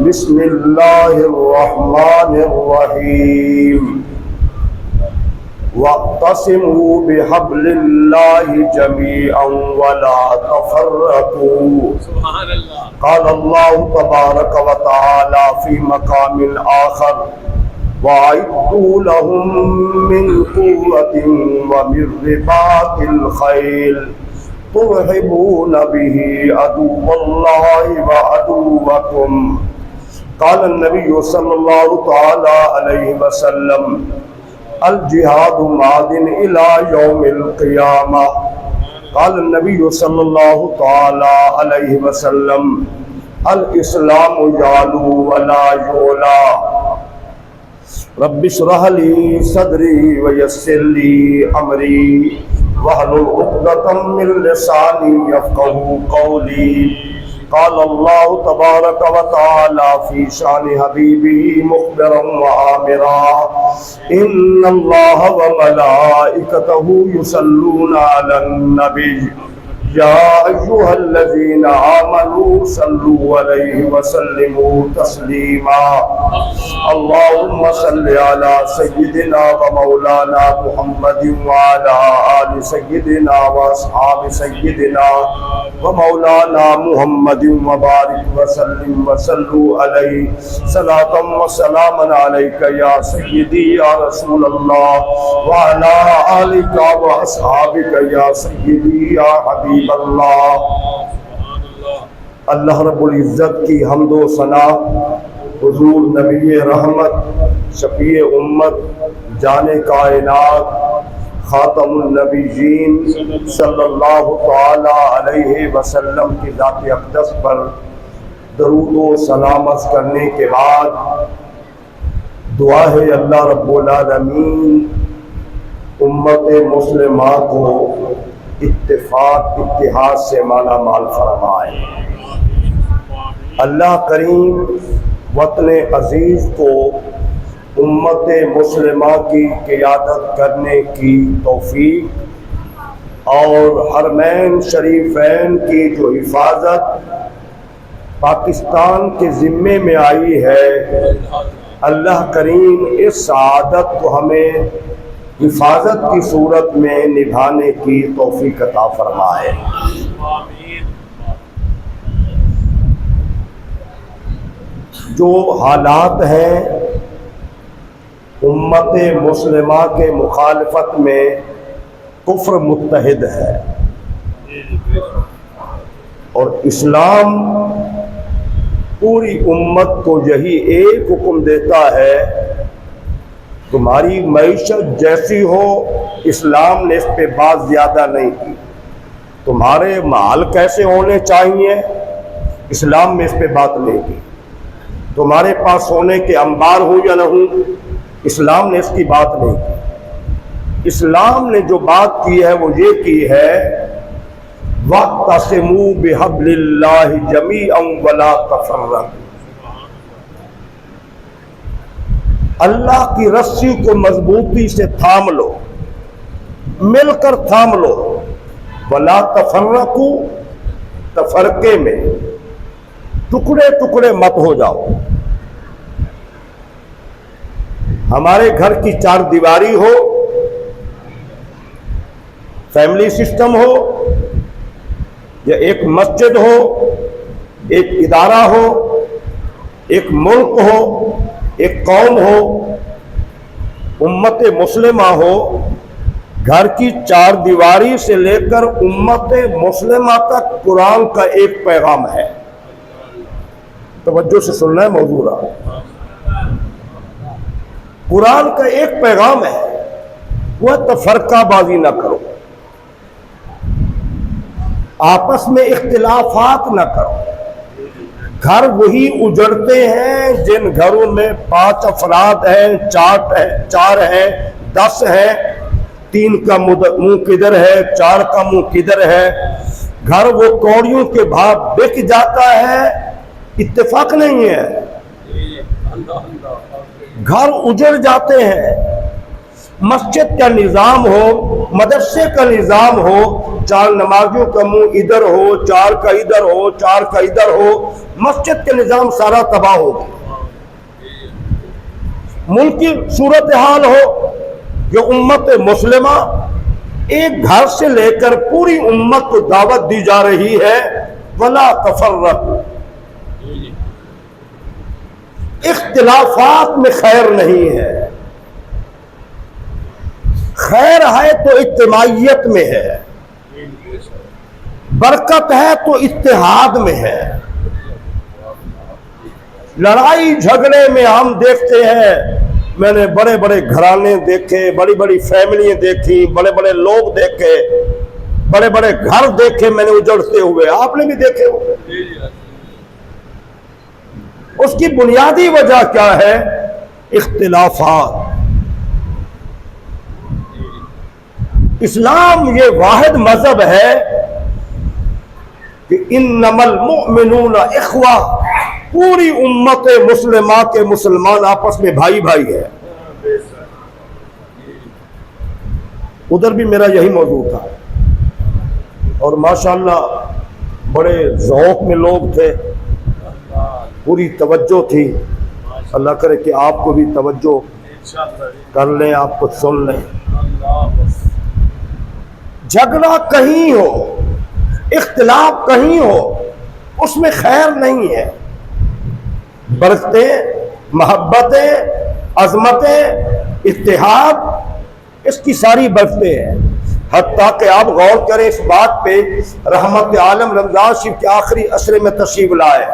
بسم اللہ الرحمن الرحیم واعتصموا بحبل اللہ جميعا ولا تفرقوا قال اللہ تبارک وتعالی فی مقام آخر وَأَعِدُّوا لَهُم مِّن قُوَّةٍ وَمِن رِّبَاطِ الْخَيْلِ تُرْهِبُونَ بِهِ عَدُوَّ اللَّهِ وَعَدُوَّكُمْ قال النبي صلى الله تعالى عليه وسلم الجهاد ماد إلى يوم القيامة قال النبي صلى الله تعالى عليه وسلم الإسلام يعلو ولا يعلى رب اشرح لي صدري ويسر لي امري واحلل عقدة من لساني يفقهوا قولي قال الله تبارك وتعالى في شان حبيبه مخبرا وآمرا ان الله وملائكته يصلون على النبي يا أيها الذين آمنوا صلوا عليه وسلموا تسليما اللهم صل على سيدنا ومولانا محمد وعلى آل سيدنا وأصحاب سيدنا ومولانا محمد وبارك وسلم وصلوا عليه صلاة وسلاما عليك يا سيدي يا رسول الله وعلى آلك وأصحابك يا سيدي يا حبيب اللہ اللہ رب العزت کی حمد و ثنا حضور نبی رحمت شفیع امت جان کائنات خاتم النبیین صلی اللہ تعالی علیہ وسلم کی ذات اقدس پر درود و سلام عرض کرنے کے بعد دعا ہے اللہ رب العالمین امت مسلمہ کو اتفاق اتحاد سے مالا مال فرمائے اللہ کریم وطن عزیز کو امت مسلمہ کی قیادت کرنے کی توفیق اور حرمین شریفین کی جو حفاظت پاکستان کے ذمے میں آئی ہے اللہ کریم اس سعادت کو ہمیں حفاظت کی صورت میں نبھانے کی توفیق عطا فرمائے جو حالات ہیں امت مسلمہ کے مخالفت میں کفر متحد ہے اور اسلام پوری امت کو یہی ایک حکم دیتا ہے تمہاری معیشت جیسی ہو اسلام نے اس پہ بات زیادہ نہیں کی تمہارے مال کیسے ہونے چاہیے اسلام نے اس پہ بات نہیں کی تمہارے پاس سونے کے انبار ہوں یا نہ ہوں اسلام نے اس کی بات نہیں کی اسلام نے جو بات کی ہے وہ یہ کی ہے وَاعْتَصِمُوا بِحَبْلِ اللَّهِ جَمِيعًا وَلَا تَفَرَّقُوا اللہ کی رسی کو مضبوطی سے تھام لو مل کر تھام لو ولا تفرقوا تفرقے میں ٹکڑے ٹکڑے مت ہو جاؤ ہمارے گھر کی چار دیواری ہو فیملی سسٹم ہو یا ایک مسجد ہو ایک ادارہ ہو ایک ملک ہو ایک قوم ہو امت مسلمہ ہو گھر کی چار دیواری سے لے کر امت مسلمہ تک قرآن کا ایک پیغام ہے توجہ سے سننا ہے موضوع رہا قرآن کا ایک پیغام ہے وہ تفرقہ بازی نہ کرو آپس میں اختلافات نہ کرو گھر وہی اجڑتے ہیں جن گھروں میں 5 افراد ہیں 4 ہیں 10 ہیں 3 کا منہ کدھر ہے 4 کا منہ کدھر ہے گھر وہ کوڑیوں کے بھاؤ بک جاتا ہے اتفاق نہیں ہے گھر اجڑ جاتے ہیں مسجد کا نظام ہو مدرسے کا نظام ہو 4 نمازیوں کا منہ ادھر ہو، 4 کا ادھر ہو، 4 کا ادھر ہو، مسجد کے نظام سارا تباہ ہو گیا۔ ملک کی صورتحال ہو کہ امت مسلمہ ایک گھر سے لے کر پوری امت کو دعوت دی جا رہی ہے، وَلَا تَفَرَّقُوا، اختلافات میں خیر نہیں ہے، خیر ہے تو اجتماعیت میں ہے، برکت ہے تو اتحاد میں ہے۔ لڑائی جھگڑے میں ہم دیکھتے ہیں، میں نے بڑے بڑے گھرانے دیکھے، بڑی بڑی فیملیاں دیکھی، بڑے بڑے لوگ دیکھے، بڑے بڑے گھر دیکھے میں نے اجڑتے ہوئے، آپ نے بھی دیکھے ہوئے۔ اس کی بنیادی وجہ کیا ہے؟ اختلافات۔ اسلام یہ واحد مذہب ہے کہ انما المؤمنون اخوہ، پوری امت مسلمہ کے مسلمان آپس میں بھائی بھائی ہے۔ ادھر بھی میرا یہی موضوع تھا، اور ماشاءاللہ بڑے ذوق میں لوگ تھے، پوری توجہ تھی۔ اللہ کرے کہ آپ کو بھی توجہ کر لیں، آپ کو سن لیں۔ جھگڑا کہیں ہو، اختلاف کہیں ہو، اس میں خیر نہیں ہے۔ برکتیں، محبتیں، عظمتیں، اتحاد، اس کی ساری برکتیں ہیں۔ حتیٰ کہ آپ غور کریں اس بات پہ، رحمت عالم رمضان شریف کے آخری عشرے میں تشریف لائے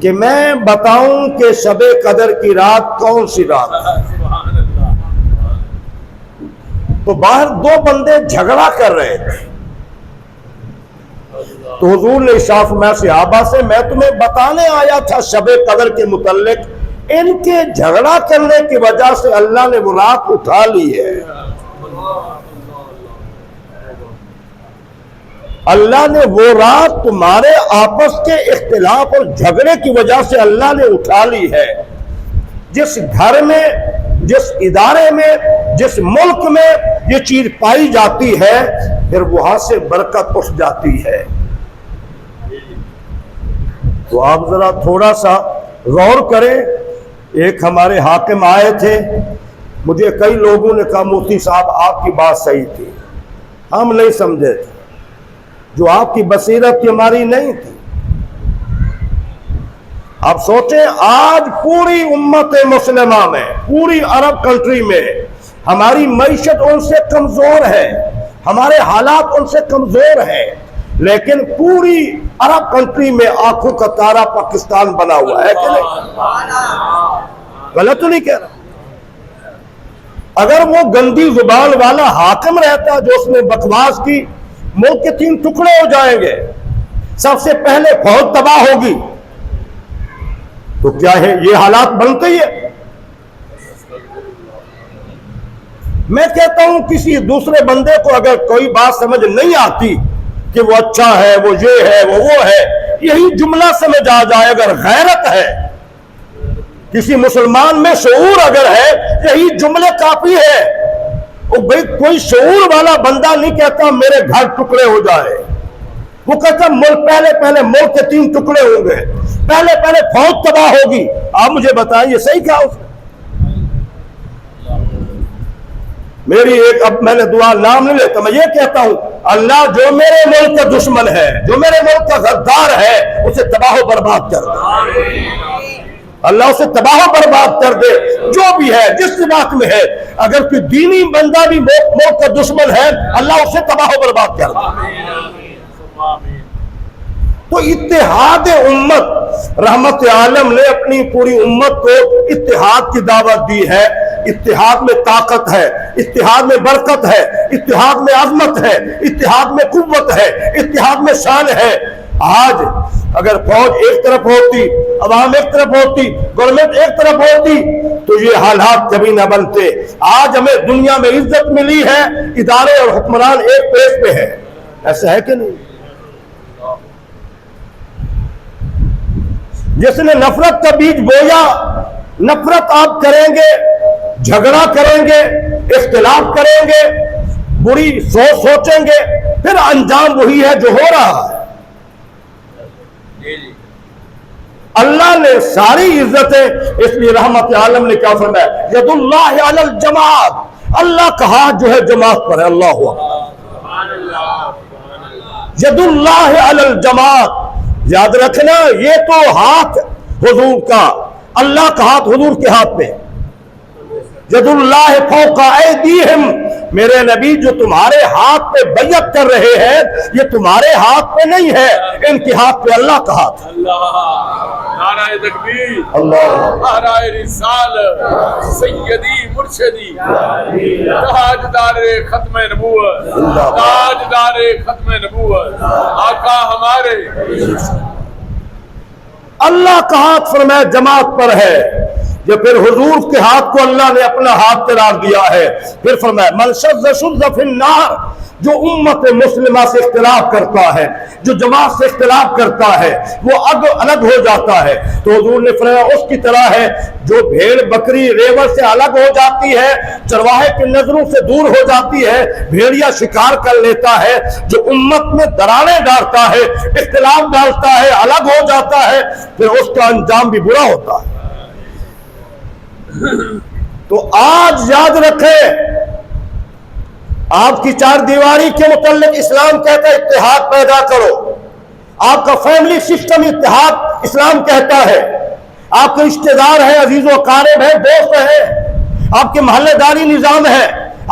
کہ میں بتاؤں کہ شب قدر کی رات کون سی رات ہے۔ تو باہر 2 بندے جھگڑا کر رہے تھے، تو حضور نے ارشاد فرمایا صحابہ سے، میں تمہیں بتانے آیا تھا شب قدر کے متعلق، ان کے جھگڑا کرنے کی وجہ سے اللہ نے وہ رات اٹھا لی ہے۔ اللہ نے وہ رات تمہارے آپس کے اختلاف اور جھگڑے کی وجہ سے اللہ نے اٹھا لی ہے۔ جس گھر میں، جس ادارے میں، جس ملک میں یہ چیز پائی جاتی ہے، پھر وہاں سے برکت اٹھ جاتی ہے۔ تو آپ ذرا تھوڑا سا غور کریں۔ ایک ہمارے حاکم آئے تھے، مجھے کئی لوگوں نے کہا مفتی صاحب آپ کی بات صحیح تھی، ہم نہیں سمجھے تھے، جو آپ کی بصیرت تھی ہماری نہیں تھی۔ آپ سوچیں، آج پوری امت مسلمہ میں، پوری عرب کنٹری میں ہماری معیشت ان سے کمزور ہے، ہمارے حالات ان سے کمزور ہیں، لیکن پوری عرب کنٹری میں آنکھوں کا تارا پاکستان بنا ہوا ہے کہ نہیں؟ غلط تو نہیں کہہ رہا؟ اگر وہ گندی زبان والا حاکم رہتا جو اس نے بکواس کی، ملک کے 3 ٹکڑے ہو جائیں گے، سب سے پہلے فوج تباہ ہوگی، تو کیا ہے یہ حالات بنتے ہی ہے؟ میں کہتا ہوں کسی دوسرے بندے کو اگر کوئی بات سمجھ نہیں آتی کہ وہ اچھا ہے، وہ یہ ہے، وہ ہے، یہی جملہ سمجھ آ جائے۔ اگر غیرت ہے، کسی مسلمان میں شعور اگر ہے، یہی جملے کافی ہے۔ بھئی کوئی شعور والا بندہ نہیں کہتا میرے گھر ٹکڑے ہو جائے، وہ کہتا پہلے ملک کے 3 ٹکڑے ہوں گے، پہلے فوج تباہ ہوگی۔ آپ مجھے بتائیں یہ صحیح کہا اس نے؟ میری ایک، اب میں نے دعا نام نہیں لیتا، میں یہ کہتا ہوں اللہ جو میرے ملک کا دشمن ہے، جو میرے ملک کا غدار ہے، اسے تباہ و برباد کر دے۔ اللہ اسے تباہ و برباد کر دے، جو بھی ہے، جس بات میں ہے۔ اگر کوئی دینی بندہ بھی ملک کا دشمن ہے، اللہ اسے تباہ و برباد کر دے۔ تو اتحاد امت، رحمت عالم نے اپنی پوری امت کو اتحاد کی دعوت دی ہے۔ اتحاد میں طاقت ہے، اتحاد میں برکت ہے، اتحاد میں عظمت ہے، اتحاد میں قوت ہے، اتحاد میں شان ہے۔ آج اگر فوج ایک طرف ہوتی، عوام ایک طرف ہوتی، گورنمنٹ ایک طرف ہوتی، تو یہ حالات کبھی نہ بنتے۔ آج ہمیں دنیا میں عزت ملی ہے، ادارے اور حکمران ایک پیج پہ ہے، ایسا ہے کہ نہیں؟ جس نے نفرت کا بیج بویا، نفرت آپ کریں گے، جھگڑا کریں گے، اختلاف کریں گے، بری سوچیں گے، پھر انجام وہی ہے جو ہو رہا ہے۔ اللہ نے ساری عزتیں، اس لیے رحمت عالم نے کیا فرمایا، ید اللہ علی الجماعت، اللہ کا ہاتھ جو ہے جماعت پر ہے۔ اللہ ید اللہ علی الجماعت، یاد رکھنا یہ تو ہاتھ حضور کا، اللہ کا ہاتھ حضور کے ہاتھ میں، ید اللہ فوق ایدیہم، میرے نبی جو تمہارے ہاتھ پہ بیعت کر رہے ہیں یہ تمہارے ہاتھ پہ نہیں ہے، ان کے ہاتھ پہ اللہ کا ہاتھ ہے۔ نعرہ تکبیر، اللہ، نعرہ رسالت، سیدی مرشدی، تاجدار ختم نبوت، تاجدار ختم نبوت، آقا ہمارے۔ اللہ کا ہاتھ فرمایا جماعت پر ہے، جو پھر حضور کے ہاتھ کو اللہ نے اپنا ہاتھ قرار دیا ہے۔ پھر فرمایا من شذ شذ فی النار، جو امت مسلمہ سے اختلاف کرتا ہے، جو جماعت سے اختلاف کرتا ہے وہ الگ ہو جاتا ہے، تو حضور نے فرمایا اس کی طرح ہے جو بھیڑ بکری ریوڑ سے الگ ہو جاتی ہے، چرواہے کی نظروں سے دور ہو جاتی ہے، بھیڑیا شکار کر لیتا ہے، جو امت میں دراڑیں ڈالتا ہے، اختلاف ڈالتا ہے، الگ ہو جاتا ہے، پھر اس کا انجام بھی برا ہوتا ہے۔ تو آج یاد رکھیں، آپ کی چار دیواری کے متعلق اسلام کہتا ہے اتحاد پیدا کرو، آپ کا فیملی سسٹم اتحاد اسلام کہتا ہے، آپ کے رشتہ دار ہیں، عزیز و اقارب ہیں، دوست ہیں، آپ کے محلے داری نظام ہے،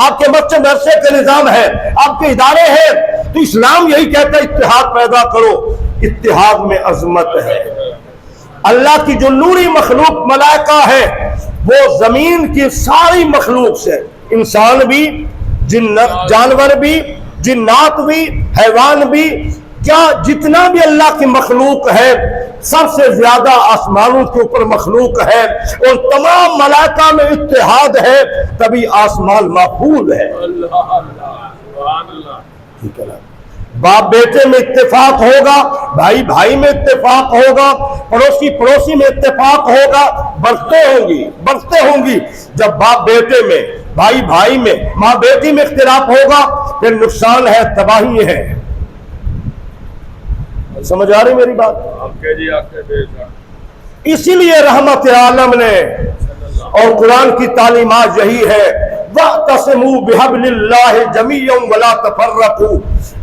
آپ کے مسجد مدرسے کے نظام ہے، آپ کے ادارے ہیں، تو اسلام یہی کہتا ہے اتحاد پیدا کرو۔ اتحاد میں عظمت ہے۔ اللہ کی جو نوری مخلوق ملائکہ ہے وہ زمین کی ساری مخلوق سے، انسان بھی، جانور بھی، جنات بھی، حیوان بھی، کیا جتنا بھی اللہ کی مخلوق ہے سب سے زیادہ آسمانوں کے اوپر مخلوق ہے، اور تمام ملائکہ میں اتحاد ہے، تبھی آسمان محفوظ ہے۔ ٹھیک ہے نا؟ باپ بیٹے میں اتفاق ہوگا، بھائی بھائی میں اتفاق ہوگا، پڑوسی پڑوسی میں اتفاق ہوگا، برتیں ہوں گی۔ جب باپ بیٹے میں، بھائی بھائی میں، ماں بیٹی میں اختلاف ہوگا پھر نقصان ہے، تباہی ہے۔ سمجھ آ رہی میری بات؟ اسی لیے رحمت عالم نے اور قرآن کی تعلیمات یہی ہے، وَاعْتَصِمُوا بِحَبْلِ اللَّهِ جَمِيعًا وَلَا تَفَرَّقُوا،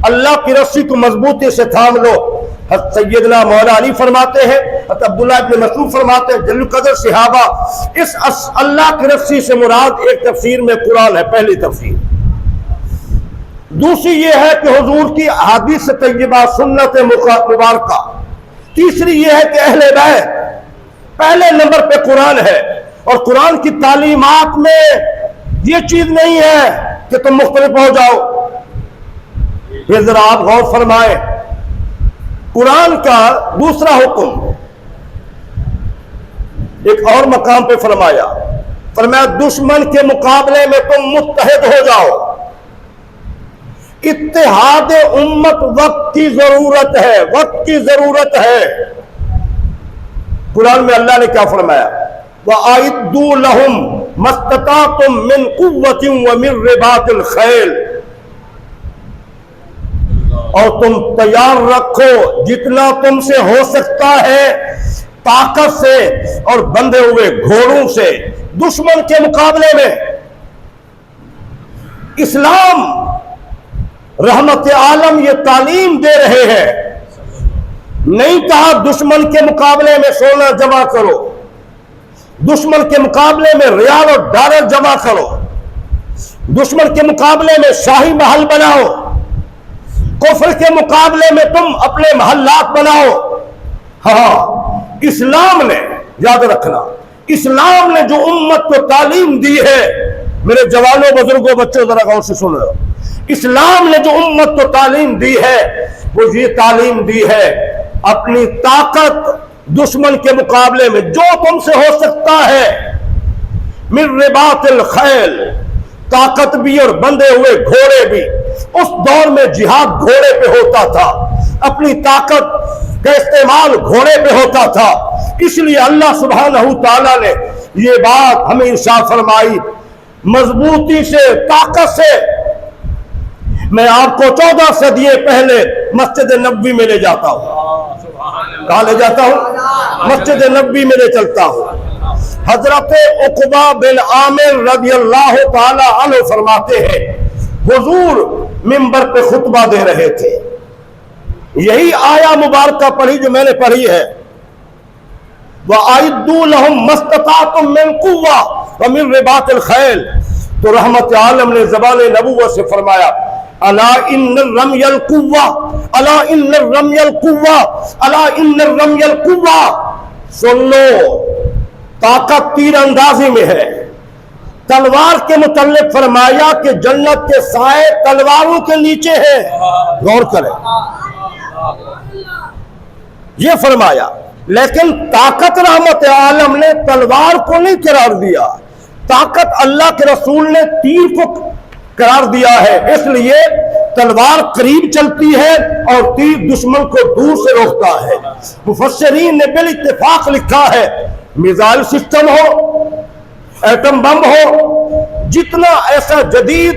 اللہ کی رسی کو مضبوطی سے تھام لو۔ حضرت سیدنا مولا علی فرماتے ہیں، حضرت عبداللہ ابن مسعود فرماتے ہیں، جلیل القدر صحابہ، اس اللہ کی رسی سے مراد ایک تفسیر میں قرآن ہے، پہلی تفسیر۔ دوسری یہ ہے کہ حضور کی احادیث طیبہ، سنت مبارکہ۔ تیسری یہ ہے کہ اہل بیت، پہلے نمبر پہ قرآن ہے، اور قرآن کی تعلیمات میں یہ چیز نہیں ہے کہ تم مختلف ہو جاؤ۔ پھر ذرا آپ غور فرمائیں، قرآن کا دوسرا حکم ایک اور مقام پہ فرمایا دشمن کے مقابلے میں تم متحد ہو جاؤ۔ اتحاد امت وقت کی ضرورت ہے، وقت کی ضرورت ہے۔ قرآن میں اللہ نے کیا فرمایا، وَأَعِدُّوا لَهُمْ مَا اسْتَطَعْتُم مِّن قُوَّةٍ وَمِن رِّبَاطِ الْخَيْلِ، اور تم تیار رکھو جتنا تم سے ہو سکتا ہے طاقت سے اور بندھے ہوئے گھوڑوں سے دشمن کے مقابلے میں۔ اسلام رحمت عالم یہ تعلیم دے رہے ہیں، نہیں کہا دشمن کے مقابلے میں سونا جمع کرو، دشمن کے مقابلے میں ریال اور ڈالر جمع کرو، دشمن کے مقابلے میں شاہی محل بناؤ، کفر کے مقابلے میں تم اپنے محلات بناؤ۔ ہاں، اسلام نے، یاد رکھنا، اسلام نے جو امت کو تعلیم دی ہے، میرے جوانوں، بزرگوں، بچوں ذرا غور سے سن لو، اسلام نے جو امت کو تعلیم دی ہے وہ یہ تعلیم دی ہے اپنی طاقت دشمن کے مقابلے میں جو تم سے ہو سکتا ہے، من رباط الخیل، طاقت بھی اور بندھے ہوئے گھوڑے بھی۔ اس دور میں جہاد گھوڑے پہ ہوتا تھا، اپنی طاقت کا استعمال گھوڑے پہ ہوتا تھا، اس لیے اللہ سبحانہ تعالیٰ نے یہ بات ہمیں ارشاد فرمائی، مضبوطی سے، طاقت سے میں آپ کو 14 صدیے پہلے مسجد نبوی میں لے جاتا ہوں. کہاں لے جاتا ہوں؟ مسجد نبوی میں لے چلتا ہوں. حضرت عقبہ بن عامر رضی اللہ تعالی عنہ فرماتے ہیں حضور منبر پہ خطبہ دے رہے تھے. یہی آیا مبارکہ پڑھی جو میں نے پڑھی ہے، وَأَعِدُّوا لَهُم مَّا اسْتَطَعْتُم مِّن قُوَّةٍ وَمِن رِّبَاطِ الْخَيْلِ. تو رحمت عالم نے زبان نبوت سے فرمایا الا ان الرمی القوہ، الا ان الرمی القوہ، الا ان الرمی القوہ. سن لو، طاقت تیر اندازی میں ہے. تلوار کے متعلق فرمایا کہ جنت کے سائے تلواروں کے نیچے ہیں. غور کریں، یہ فرمایا. لیکن طاقت رحمت عالم نے تلوار کو نہیں قرار دیا، طاقت اللہ کے رسول نے تیر کو قرار دیا ہے. اس لیے تلوار قریب چلتی ہے اور تیر دشمن کو دور سے روکتا ہے. مفسرین نے بالاتفاق لکھا ہے میزائل سسٹم ہو، ایٹم بم ہو، جتنا ایسا جدید